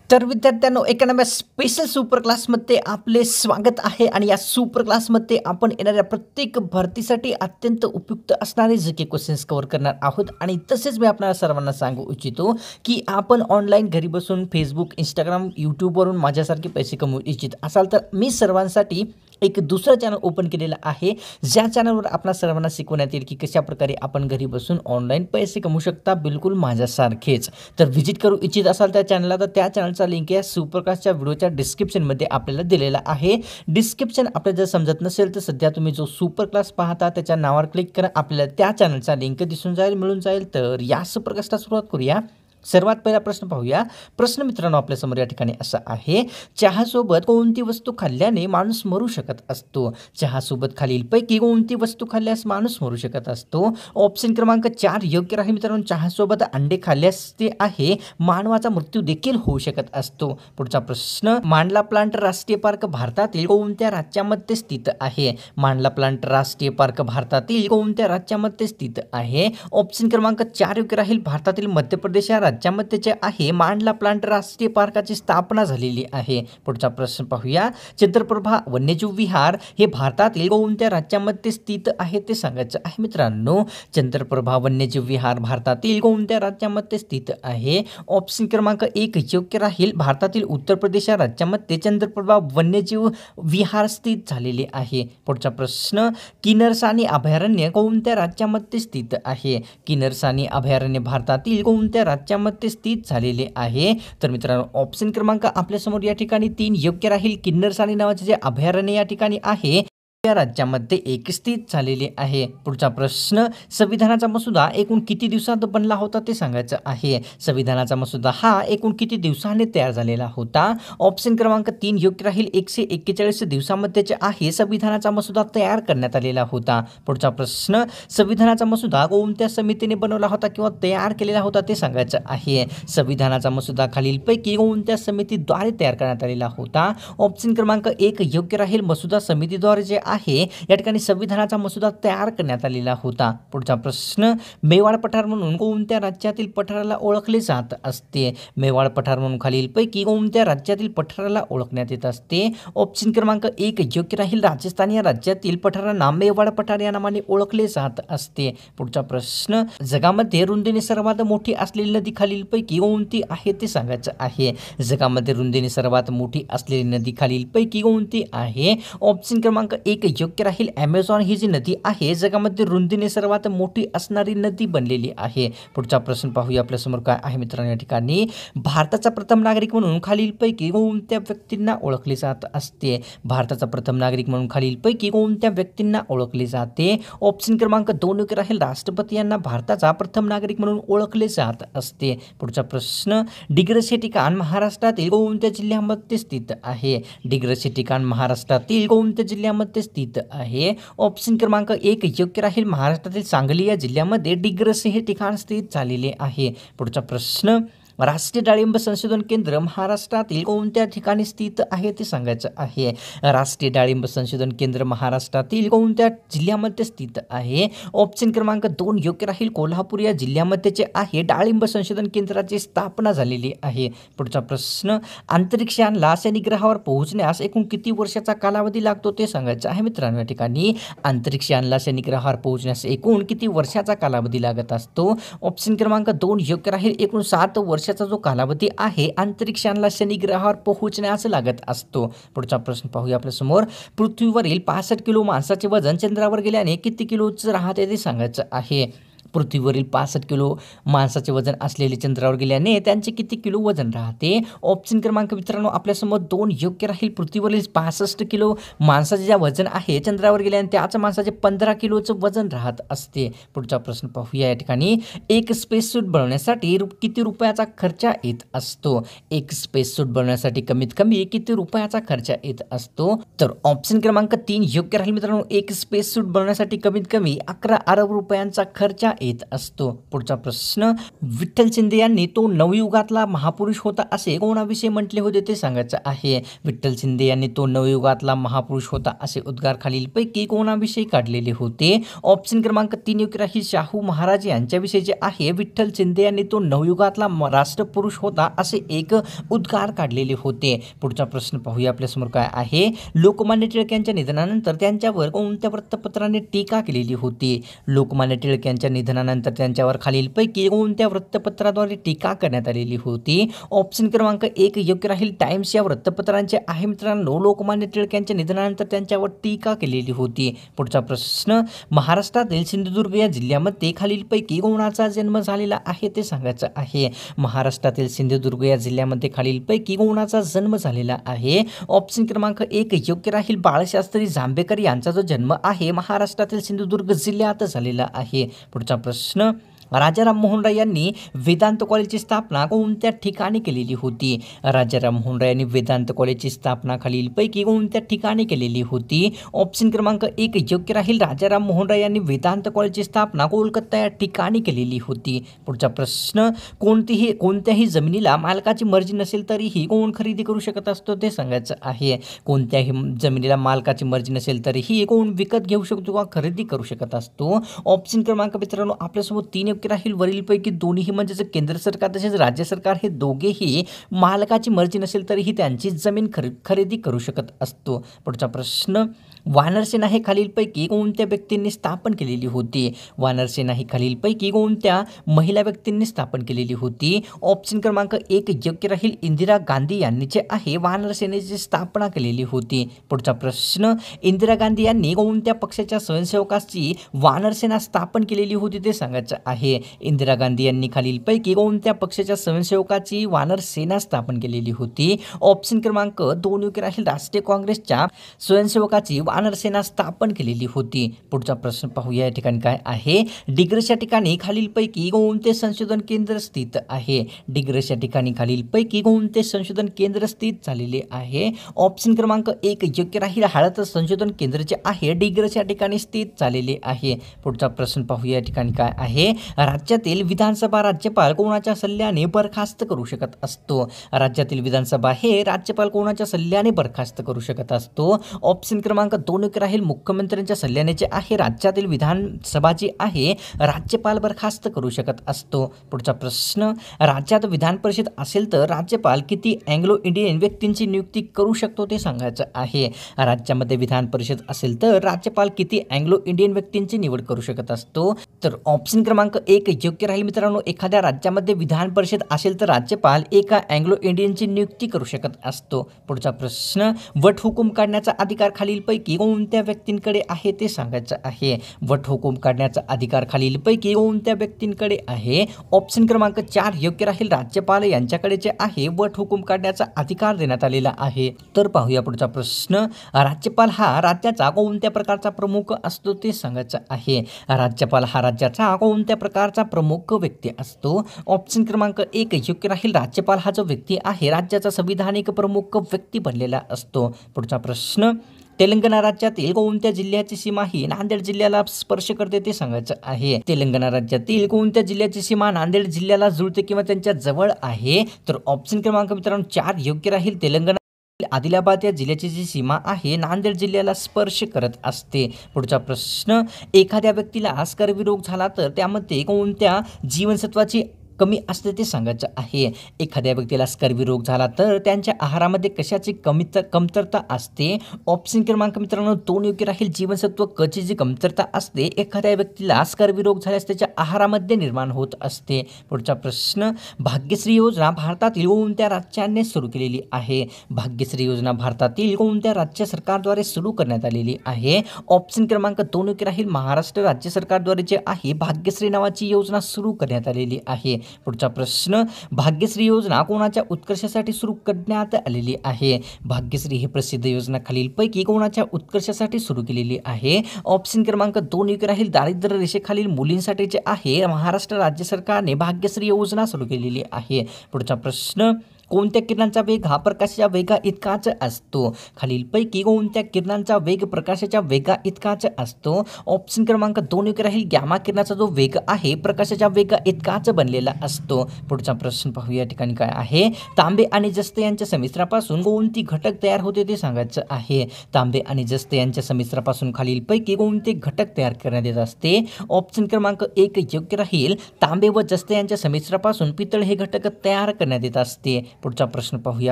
तर विद्यार्थ्यांनो, एका नव्या स्पेशल सुपर क्लासमध्ये आपले स्वागत आहे आणि या सुपर क्लासमध्ये आपण येणाऱ्या प्रत्येक भरतीसाठी अत्यंत उपयुक्त असणारे जीके क्वेश्चन्स कव्हर करणार आहोत. आणि तसेच मी आपल्याला सर्वांना सांगू इच्छितो की आपण ऑनलाईन घरी बसून फेसबुक, इंस्टाग्राम, यूट्यूबवरून माझ्यासारखे पैसे कमवू इच्छित असाल तर मी सर्वांसाठी एक दुसरं चॅनल ओपन केलेलं आहे, ज्या चॅनलवर आपल्या सर्वांना शिकवण्यात येईल की कशाप्रकारे आपण घरी बसून ऑनलाईन पैसे कमवू शकता, बिलकुल माझ्यासारखेच. तर व्हिजिट करू इच्छित असाल त्या चॅनलला, तर त्या चॅनलचा लिंक या सुपरकास्टच्या व्हिडिओच्या डिस्क्रिप्शनमध्ये आपल्याला दिलेला आहे. डिस्क्रिप्शन आपल्याला जर समजत नसेल तर सध्या तुम्ही जो सुपर क्लास पाहता त्याच्या नावावर क्लिक करा, आपल्याला त्या चॅनलचा लिंक दिसून जाईल, मिळून जाईल. तर या सुपरकास्टला सुरुवात करूया. सर्वात पहिला प्रश्न पाहूया. प्रश्न मित्रांनो आपल्यासमोर या ठिकाणी असा आहे, चहासोबत कोणती वस्तू खाल्ल्याने माणूस मरू शकत असतो? चहासोबत खालीलपैकी कोणती वस्तू खाल्ल्यास माणूस मरू शकत असतो? ऑप्शन क्रमांक 4 योग्य राहील मित्रांनो. चहासोबत अंडे खाल्ल्यास ते आहे मानवाचा मृत्यू देखील होऊ शकत असतो. पुढचा प्रश्न, मांडला प्लांट राष्ट्रीय पार्क भारतातील कोणत्या राज्यामध्ये स्थित आहे? मांडला प्लांट राष्ट्रीय पार्क भारतातील कोणत्या राज्यामध्ये स्थित आहे? ऑप्शन क्रमांक 4 योग्य राहील. भारतातील मध्य प्रदेश या राज्यामध्ये जे आहे मांडला प्लांट राष्ट्रीय पार्काची स्थापना झालेली आहे. पुढचा प्रश्न पाहूया. चंद्रप्रभा वन्यजीव विहार हे भारतातील कोणत्या राज्यामध्ये स्थित आहे ते सांगायचं आहे मित्रांनो. चंद्रप्रभा वन्यजीव विहार भारतातील कोणत्या राज्यामध्ये स्थित आहे? ऑप्शन क्रमांक 1 योग्य राहील. भारतातील उत्तर प्रदेश या राज्यामध्ये चंद्रप्रभा वन्यजीव विहार स्थित झालेले आहे. पुढचा प्रश्न, किन्नरसानी अभयारण्य कोणत्या राज्यामध्ये स्थित आहे? किन्नरसानी अभयारण्य भारतातील कोणत्या राज्यामध्ये स्थित झालेले आहे? तर मित्रांनो ऑप्शन क्रमांक आपल्यासमोर या ठिकाणी 3 योग्य राहील. किन्नरसानी नावाचे जे अभयारण्य या ठिकाणी आहे या राज्यामध्ये एक स्थित झालेले आहे. पुढचा प्रश्न, संविधानाचा मसुदा एकूण किती दिवसात बनला होता ते सांगायचं आहे. संविधानाचा मसुदा हा एकूण किती दिवसांनी तयार झालेला होता? ऑप्शन क्रमांक 3 योग्य राहील. 141 दिवसामध्ये जे आहे संविधानाचा मसुदा तयार करण्यात आलेला होता. पुढचा प्रश्न, संविधानाचा मसुदा कोणत्या समितीने बनवला होता किंवा तयार केलेला होता ते सांगायचं आहे. संविधानाचा मसुदा खालीलपैकी कोणत्या समितीद्वारे तयार करण्यात आलेला होता? ऑप्शन क्रमांक 1 योग्य राहील. मसुदा समितीद्वारे जे आहे या ठिकाणी संविधानाचा मसुदा तयार करण्यात आलेला होता. पुढचा प्रश्न, मेवाड पठार म्हणून कोणत्या राज्यातील पठाराला ओळखले जात असते? मेवाड पठार म्हणून खालीलपैकी कोणत्या राज्यातील पठाराला ओळखण्यात येत असते? ऑप्शन क्रमांक 1 योग्य राहील. राजस्थान या राज्यातील पठारांना मेवाड पठार या नावाने ओळखले जात असते. पुढचा प्रश्न, जगामध्ये रुंदीने सर्वात मोठी असलेली नदी खालीलपैकी कोणती आहे ते सांगायचं आहे. जगामध्ये रुंदीने सर्वात मोठी असलेली नदी खालीलपैकी कोणती आहे? ऑप्शन क्रमांक 1 योग्य राहील. ॲमेझॉन ही जी नदी आहे जगामध्ये रुंदीने सर्वात मोठी असणारी नदी बनलेली आहे. पुढचा प्रश्न पाहूया आपल्यासमोर काय आहे मित्रांनो. या ठिकाणी भारताचा प्रथम नागरिक म्हणून खालीलपैकी कोणत्या व्यक्तींना ओळखले जात असते? भारताचा प्रथम नागरिक म्हणून खालीलपैकी कोणत्या व्यक्तींना ओळखले जाते? ऑप्शन क्रमांक 2 योग्य राहील. राष्ट्रपती यांना भारताचा प्रथम नागरिक म्हणून ओळखले जात असते. पुढचा प्रश्न, डिग्रस हे ठिकाण महाराष्ट्रातील कोणत्या जिल्ह्यामध्ये स्थित आहे? डिग्रस हे ठिकाण महाराष्ट्रातील कोणत्या जिल्ह्यामध्ये स्थित आहे? ऑप्शन क्रमांक 1 योग्य राहील. महाराष्ट्रातील सांगली या जिल्ह्यामध्ये डिग्रस हे ठिकाण स्थित झालेले आहे. पुढचा प्रश्न, राष्ट्रीय डाळिंब संशोधन केंद्र महाराष्ट्रातील कोणत्या ठिकाणी स्थित आहे ते सांगायचं आहे. राष्ट्रीय डाळिंब संशोधन केंद्र महाराष्ट्रातील कोणत्या जिल्ह्यामध्ये स्थित आहे? ऑप्शन क्रमांक 2 योग्य राहील. कोल्हापूर या जिल्ह्यामध्ये जे आहे डाळिंब संशोधन केंद्राची स्थापना झालेली आहे. पुढचा प्रश्न, अंतरिक्षयानला शनिग्रहावर पोहोचण्यास एकूण किती वर्षाचा कालावधी लागतो ते सांगायचं आहे मित्रांनो. या ठिकाणी अंतरिक्षयानला शनिग्रहावर पोहोचण्यास एकूण किती वर्षाचा कालावधी लागत असतो? ऑप्शन क्रमांक 2 योग्य राहील. एकूण 7 वर्षाचा जो कालावधी आहे अंतरिक्षयानला शनिग्रहावर पोहोचण्यास लागत असतो. पुढचा प्रश्न पाहूया आपल्यासमोर. पृथ्वीवरील 65 किलो माणसाचे वजन चंद्रावर गेल्याने किती किलोचं राहते ते सांगायचं आहे. पृथ्वीवरील 65 किलो माणसाचे वजन असलेले चंद्रावर गेल्याने त्यांचे किती किलो वजन राहते? ऑप्शन क्रमांक मित्रांनो आपल्यासमोर 2 योग्य राहील. पृथ्वीवरील 65 किलो माणसाचे जे वजन आहे चंद्रावर गेल्याने त्याच माणसाचे 15 किलोचं वजन राहत असते. पुढचा प्रश्न पाहूया. या ठिकाणी एक स्पेस सूट बनवण्यासाठी किती रुपयाचा खर्च येत असतो? एक स्पेस सूट बनवण्यासाठी कमीत कमी किती रुपयाचा खर्च येत असतो? तर ऑप्शन क्रमांक 3 योग्य राहील मित्रांनो. एक स्पेस सूट बनवण्यासाठी कमीत कमी 11 अरब रुपयांचा खर्च येत असतो. पुढचा प्रश्न, विठ्ठल शिंदे यांनी तो नवयुगातला महापुरुष होता असे कोणाविषयी म्हटले होते ते सांगायचं आहे. विठ्ठल शिंदे यांनी तो नवयुगातला महापुरुष होता असे उद्गार खालीलपैकी कोणाविषयी काढलेले होते? ऑप्शन क्रमांक 3 योग्य राहील शाहू महाराज यांच्याविषयी जे आहे विठ्ठल शिंदे यांनी तो नवयुगातला राष्ट्रपुरुष होता असे एक उद्गार काढलेले होते. पुढचा प्रश्न पाहूया आपल्यासमोर काय आहे. लोकमान्य टिळक यांच्या निधनानंतर त्यांच्यावर कोणत्या वृत्तपत्राने टीका केलेली होती? लोकमान्य टिळक यांच्या निधनानंतर त्यांच्यावर खालीलपैकी कोणत्या वृत्तपत्राद्वारे टीका करण्यात आलेली होती? ऑप्शन क्रमांक 1 योग्य राहील टाइम्स या वृत्तपत्रांचे आहे मित्रांनो लोकमान्य टिळक यांच्या निधनानंतर त्यांच्यावर टीका केलेली होती. पुढचा प्रश्न, महाराष्ट्रातील सिंधुदुर्ग या जिल्ह्यामध्ये खालीलपैकी कोणाचा जन्म झालेला आहे ते सांगायचं आहे. महाराष्ट्रातील सिंधुदुर्ग या जिल्ह्यामध्ये खालीलपैकी कोणाचा जन्म झालेला आहे? ऑप्शन क्रमांक 1 योग्य राहील बाळशास्त्री जांभेकर यांचा जो जन्म आहे महाराष्ट्रातील सिंधुदुर्ग जिल्ह्यात झालेला आहे. पुढचा प्रश्न, राजा राममोहन राय यांनी वेदांत कॉलेजची स्थापना कोणत्या ठिकाणी केलेली होती? राजा राममोहन राय यांनी वेदांत कॉलेजची स्थापना खालीलपैकी कोणत्या ठिकाणी केलेली होती? ऑप्शन क्रमांक 1 योग्य राहील राजा राममोहन राय यांनी वेदांत कॉलेजची स्थापना कोलकाता या ठिकाणी केलेली होती. पुढचा प्रश्न, कोणत्याही जमिनीला मालकाची मर्जी नसेल तरीही कोण खरेदी करू शकत असतो ते सांगायचं आहे. कोणत्याही जमिनीला मालकाची मर्जी नसेल तरीही कोण विकत घेऊ शकतो किंवा खरेदी करू शकत असतो? ऑप्शन क्रमांक मित्रांनो आपल्यासोबत 3 राहील वरीलपैकी दोन्हीही म्हणजेच केंद्र सरकार तसेच राज्य सरकार हे दोघेही मालकाची मर्जी नसेल तरीही त्यांची जमीन खरेदी करू शकत असतो. पुढचा प्रश्न, वानरसेना हे खालीलपैकी कोणत्या व्यक्तींनी स्थापन केलेली होती? वानरसेना ही खालीलपैकी कोणत्या महिला व्यक्तींनी स्थापन केलेली होती? ऑप्शन क्रमांक 1 योग्य राहील इंदिरा गांधी यांनी जे आहे वानरसेनेची स्थापना केलेली होती. पुढचा प्रश्न, इंदिरा गांधी यांनी कोणत्या पक्षाच्या स्वयंसेवकाची वानरसेना स्थापन केलेली होती ते सांगायचं आहे. इंदिरा गांधी यांनी खालीलपैकी कोणत्या पक्षाच्या स्वयंसेवकाची वानरसेना स्थापन केलेली होती? ऑप्शन क्रमांक 2 योग्य राहील राष्ट्रीय काँग्रेसच्या स्वयंसेवकाची वानरसेना स्थापन केलेली होती. पुढचा प्रश्न पाहूया या ठिकाणी काय आहे. डिग्रस या ठिकाणी खालीलपैकी कोणते संशोधन केंद्र स्थित आहे? डिग्रस या ठिकाणी खालीलपैकी कोणते संशोधन केंद्र स्थित झालेले आहे? ऑप्शन क्रमांक 1 योग्य राहील हळद संशोधन केंद्र जे आहे डिग्रस या ठिकाणी स्थित झालेले आहे. पुढचा प्रश्न पाहूया या ठिकाणी काय आहे. राज्यातील विधानसभा राज्यपाल कोणाच्या सल्ल्याने बरखास्त करू शकत असतो? राज्यातील विधानसभा हे राज्यपाल कोणाच्या सल्ल्याने बरखास्त करू शकत असतो? ऑप्शन क्रमांक 2 राहील मुख्यमंत्र्यांच्या सल्ल्याने जे आहे राज्यातील विधानसभा जी आहे राज्यपाल बरखास्त करू शकत असतो. पुढचा प्रश्न, राज्यात विधान परिषद असेल तर राज्यपाल किती अँग्लो इंडियन व्यक्तींची नियुक्ती करू शकतो ते सांगायचं आहे. राज्यामध्ये विधान परिषद असेल तर राज्यपाल किती अँग्लो इंडियन व्यक्तींची निवड करू शकत असतो? तर ऑप्शन क्रमांक 1 योग्य राहील मित्रांनो. एखाद्या राज्यामध्ये विधान परिषद असेल तर राज्यपाल एका अँग्लो इंडियनची नियुक्ती करू शकत असतो. पुढचा प्रश्न, वट हुकूम काढण्याचा अधिकार खालीलपैकी कोणत्या व्यक्तींकडे आहे ते सांगायचं आहे. वट हुकूम काढण्याचा अधिकार खालीलपैकी कोणत्या व्यक्तींकडे आहे? ऑप्शन क्रमांक 4 योग्य राहील राज्यपाल यांच्याकडे जे आहे वट हुकूम काढण्याचा अधिकार देण्यात आलेला आहे. तर पाहूया पुढचा प्रश्न, राज्यपाल हा राज्याचा कोणत्या प्रकारचा प्रमुख असतो ते सांगायचं आहे. राज्यपाल हा राज्याचा कोणत्या प्रकारचा प्रमुख व्यक्ती असतो? ऑप्शन क्रमांक 1 योग्य राहील राज्यपाल हा जो व्यक्ती आहे राज्याचा संविधानिक प्रमुख व्यक्ती बनलेला असतो. पुढचा प्रश्न, तेलंगणा राज्यातील कोणत्या जिल्ह्याची सीमा ही नांदेड जिल्ह्याला स्पर्श करते ते सांगायचं आहे. तेलंगणा राज्यातील कोणत्या जिल्ह्याची सीमा नांदेड जिल्ह्याला जुळते किंवा त्यांच्या जवळ आहे? तर ऑप्शन क्रमांक मित्रांनो 4 योग्य राहील. तेलंगणा आदिलाबाद या जिल्ह्याची जी सीमा आहे नांदेड जिल्ह्याला स्पर्श करत असते. पुढचा प्रश्न, एखाद्या व्यक्तीला स्कर्वी रोग झाला तर त्यामध्ये कोणत्या जीवनसत्वाची कमी असते ते सांगायचं आहे. एखाद्या व्यक्तीला स्कर्वी रोग झाला तर त्यांच्या आहारामध्ये कशाची कमतरता असते? ऑप्शन क्रमांक मित्रांनो 2 योग्य राहील. जीवनसत्व क ची जी कमतरता असते एखाद्या व्यक्तीला स्कर्वी रोग झाल्यास त्याच्या आहारामध्ये निर्माण होत असते. पुढचा प्रश्न, भाग्यश्री योजना भारतातील कोणत्या राज्याने सुरू केलेली आहे? भाग्यश्री योजना भारतातील कोणत्या राज्य सरकारद्वारे सुरू करण्यात आलेली आहे? ऑप्शन क्रमांक 2 योग्य राहील. महाराष्ट्र राज्य सरकारद्वारे जे आहे भाग्यश्री नावाची योजना सुरू करण्यात आलेली आहे. पुढचा प्रश्न, भाग्यश्री योजना कोणाच्या उत्कर्षासाठी सुरू करण्यात आलेली आहे? भाग्यश्री ही प्रसिद्ध योजना खालीलपैकी कोणाच्या उत्कर्षासाठी सुरू केलेली आहे? ऑप्शन क्रमांक 2 योग्य राहील. दारिद्र्य रेषेखालील मुलींसाठी जे आहे महाराष्ट्र राज्य सरकारने भाग्यश्री योजना सुरू केलेली आहे. पुढचा प्रश्न, कोणत्या किरणांचा वेग हा प्रकाशाच्या वेगा इतकाच असतो? खालीलपैकी कोणत्या किरणांचा वेग प्रकाशाच्या वेगा इतकाच असतो? ऑप्शन क्रमांक 2 योग्य राहील. गॅमा किरणाचा जो वेग आहे प्रकाशाच्या वेगा इतकाच बनलेला असतो. पुढचा प्रश्न पाहूया. या ठिकाणी काय आहे? तांबे आणि जस्त यांच्या समिश्रापासून कोणती घटक तयार होते ते सांगायचं आहे. तांबे आणि जस्त यांच्या समिश्रापासून खालीलपैकी कोणते घटक तयार करण्यात येत असते? ऑप्शन क्रमांक 1 योग्य राहील. तांबे व जस्त यांच्या समिश्रापासून पितळ हे घटक तयार करण्यात येत असते. पुढचा प्रश्न पाहूया.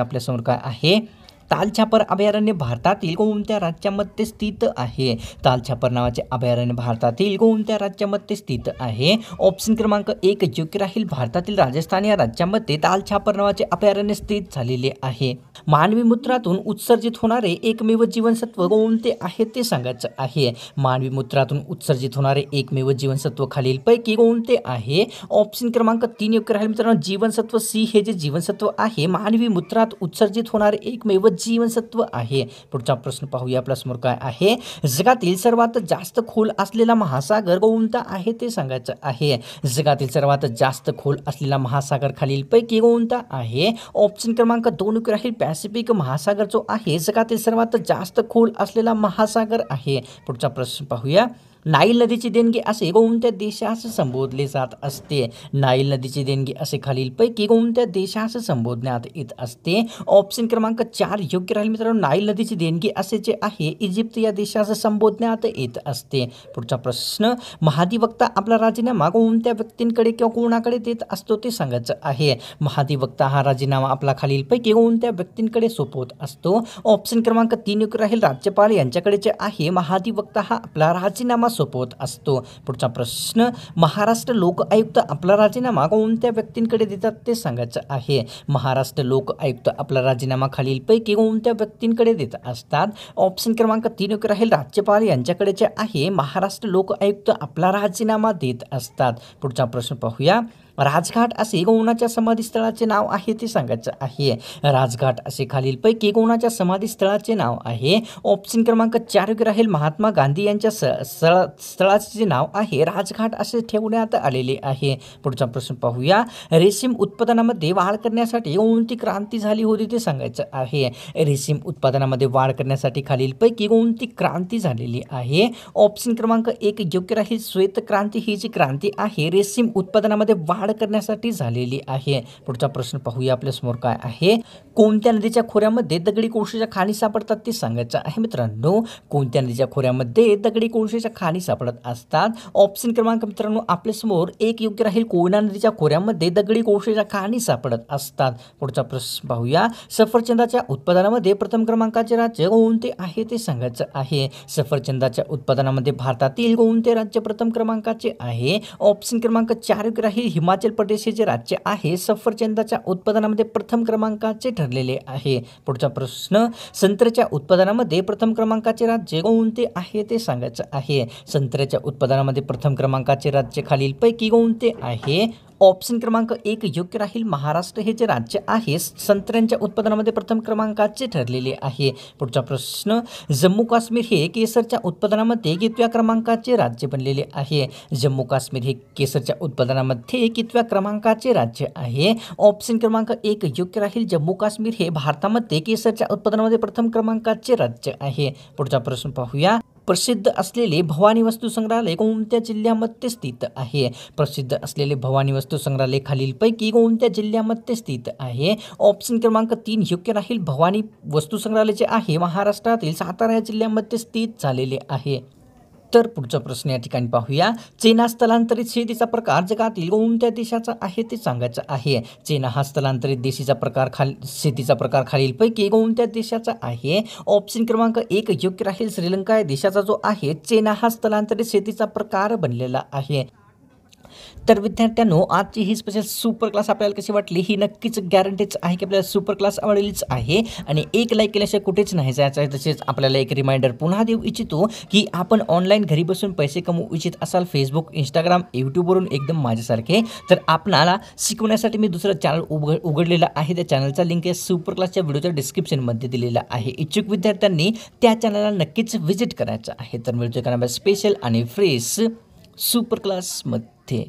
आपल्यासमोर काय आहे? तालछापर अभयारण्य भारतातील कोणत्या राज्यामध्ये स्थित आहे? तालछापर नावाचे अभयारण्य भारतातील कोणत्या राज्यामध्ये स्थित आहे? ऑप्शन क्रमांक 1 योग्य राहील. भारतातील राजस्थान या राज्यामध्ये तालछापर नावाचे अभयारण्य स्थित झालेले आहे. मानवी मूत्रातून उत्सर्जित होणारे एकमेव जीवनसत्व कोणते आहे ते सांगायचं आहे. मानवी मूत्रातून उत्सर्जित होणारे एकमेव जीवनसत्व खालीलपैकी कोणते आहे? ऑप्शन क्रमांक 3 योग्य राहील. मित्रांनो, जीवनसत्व सी हे जे जीवनसत्व आहे मानवी मूत्रात उत्सर्जित होणारे एकमेव जीवनसत्व आहे. पुढचा प्रश्न पाहूया. आपल्यासमोर काय आहे? जगातील सर्वात जास्त खोल असलेला महासागर कोणता आहे ते सांगायचं आहे. जगातील सर्वात जास्त खोल असलेला महासागर खालीलपैकी कोणता आहे? ऑप्शन क्रमांक 2 राहील. पॅसिफिक महासागर जो आहे जगातील सर्वात जास्त खोल असलेला महासागर आहे. पुढचा प्रश्न पाहूया. नाईल नदीची देणगी असे कोणत्या देशास संबोधले जात असते? नाईल नदीची देणगी असे खालीलपैकी कोणत्या देशास संबोधण्यात येत असते? ऑप्शन क्रमांक 4 योग्य राहील. मित्रांनो, नाईल नदीची देणगी असे जे आहे इजिप्त या देशास संबोधण्यात येत असते. पुढचा प्रश्न. महाधिवक्ता आपला राजीनामा कोणत्या व्यक्तींकडे किंवा कोणाकडे देत असतो ते सांगायचं आहे. महाधिवक्ता हा राजीनामा आपला खालीलपैकी कोणत्या व्यक्तींकडे सोपवत असतो? ऑप्शन क्रमांक 3 योग्य राहील. राज्यपाल यांच्याकडे जे आहे महाधिवक्ता हा आपला राजीनामा सोपवत असतो. पुढचा प्रश्न. महाराष्ट्र लोक आयुक्त आपला राजीनामा कोणत्या व्यक्तींकडे देतात ते सांगायचं आहे. महाराष्ट्र लोक आयुक्त आपला राजीनामा खालीलपैकी कोणत्या व्यक्तींकडे देत असतात? ऑप्शन क्रमांक 3 योग्य राहील. राज्यपाल यांच्याकडे जे आहे महाराष्ट्र लोक आयुक्त आपला राजीनामा देत असतात. पुढचा प्रश्न पाहूया. राजघाट असे कोणाच्या समाधीस्थळाचे नाव आहे ते सांगायचं आहे. राजघाट असे खालीलपैकी कोणाच्या समाधीस्थळाचे नाव आहे? ऑप्शन क्रमांक 4 योग्य राहील. महात्मा गांधी यांच्या स्थळाचे जे नाव आहे राजघाट असे ठेवण्यात आलेले आहे. पुढचा प्रश्न पाहूया. रेशीम उत्पादनामध्ये वाढ करण्यासाठी कोणती क्रांती झाली होती ते सांगायचं आहे. रेशीम उत्पादनामध्ये वाढ करण्यासाठी खालीलपैकी कोणती क्रांती झालेली आहे? ऑप्शन क्रमांक 1 योग्य राहील. श्वेत क्रांती ही जी क्रांती आहे रेशीम उत्पादनामध्ये वाढ करण्यासाठी झालेली आहे. पुढचा प्रश्न पाहूया. आपल्या समोर काय आहे? कोणत्या नदीच्या खोऱ्यामध्ये दगडी कोळशाच्या खाणी सापडतात ते सांगायचं आहे. मित्रांनो, कोणत्या नदीच्या खोऱ्यामध्ये दगडी कोळशाच्या खाणी सापडत असतात? ऑप्शन क्रमांक मित्रांनो आपल्या समोर 1 योग्य राहील. कोयना नदीच्या खोऱ्यामध्ये दगडी कोळशाच्या खाणी सापडत असतात. पुढचा प्रश्न पाहूया. सफरचंदाच्या उत्पादनामध्ये प्रथम क्रमांकाचे राज्य कोणते आहे ते सांगायचं आहे. सफरचंदाच्या उत्पादनामध्ये भारतातील कोणते राज्य प्रथम क्रमांकाचे आहे? ऑप्शन क्रमांक 4 योग्य राहील. हिमाचल प्रदेश हे जे राज्य आहे सफरचंदाच्या उत्पादनामध्ये प्रथम क्रमांकाचे ठरलेले आहे. पुढचा प्रश्न. संत्र्याच्या उत्पादनामध्ये प्रथम क्रमांकाचे राज्य कोणते आहे ते सांगायचं आहे. संत्र्याच्या उत्पादनामध्ये प्रथम क्रमांकाचे राज्य खालीलपैकी कोणते आहे? ऑप्शन क्रमांक 1 योग्य राहील. महाराष्ट्र हे जे राज्य आहे संत्र्यांच्या उत्पादनामध्ये प्रथम क्रमांकाचे ठरलेले आहे. पुढचा प्रश्न. जम्मू काश्मीर हे केसरच्या उत्पादनामध्ये कितव्या क्रमांकाचे राज्य बनलेले आहे? जम्मू काश्मीर हे केसरच्या उत्पादनामध्ये कितव्या क्रमांकाचे राज्य आहे? ऑप्शन क्रमांक 1 योग्य राहील. जम्मू काश्मीर हे भारतामध्ये केसरच्या उत्पादनामध्ये प्रथम क्रमांकाचे राज्य आहे. पुढचा प्रश्न पाहूया. प्रसिद्ध असलेले भवानी वस्तू संग्रहालय कोणत्या जिल्ह्यामध्ये स्थित आहे? प्रसिद्ध असलेले भवानी वस्तू संग्रहालय खालीलपैकी कोणत्या जिल्ह्यामध्ये स्थित आहे? ऑप्शन क्रमांक 3 योग्य राहील. भवानी वस्तू संग्रहालय जे आहे महाराष्ट्रातील सातारा या जिल्ह्यामध्ये स्थित झालेले आहे. तर पुढचा प्रश्न या ठिकाणी पाहूया. चीना स्थलांतरित शेतीचा प्रकार जगातील कोणत्या देशाचा आहे ते सांगायचं आहे. चीना हा स्थलांतरित शेतीचा प्रकार खालीलपैकी कोणत्या देशाचा आहे? ऑप्शन क्रमांक 1 योग्य राहील. श्रीलंका या देशाचा जो आहे चीना हा स्थलांतरित शेतीचा प्रकार बनलेला आहे. तर विद्यार्थ्यांनो, आजची ही स्पेशल सुपर क्लास आपल्याला कशी वाटली ही नक्कीच गॅरंटीच आहे की आपल्याला सुपर क्लास आवडेलच आहे. आणि एक लाईक केल्याशिवाय कुठेच नाही जायचं आहे. तसेच आपल्याला एक रिमाइंडर पुन्हा देऊ इच्छितो की आपण ऑनलाईन घरी बसून पैसे कमवू इच्छित असाल फेसबुक, इंस्टाग्राम, यूट्यूबवरून एकदम माझ्यासारखे, तर आपणाला शिकवण्यासाठी मी दुसरं चॅनल उघडलेलं आहे. त्या चॅनलचा लिंक या सुपर क्लासच्या व्हिडिओच्या डिस्क्रिप्शनमध्ये दिलेला आहे. इच्छुक विद्यार्थ्यांनी त्या चॅनलला नक्कीच व्हिजिट करायचं आहे. तर मिळतोय का स्पेशल आणि फ्रेश सुपर क्लासमध्ये.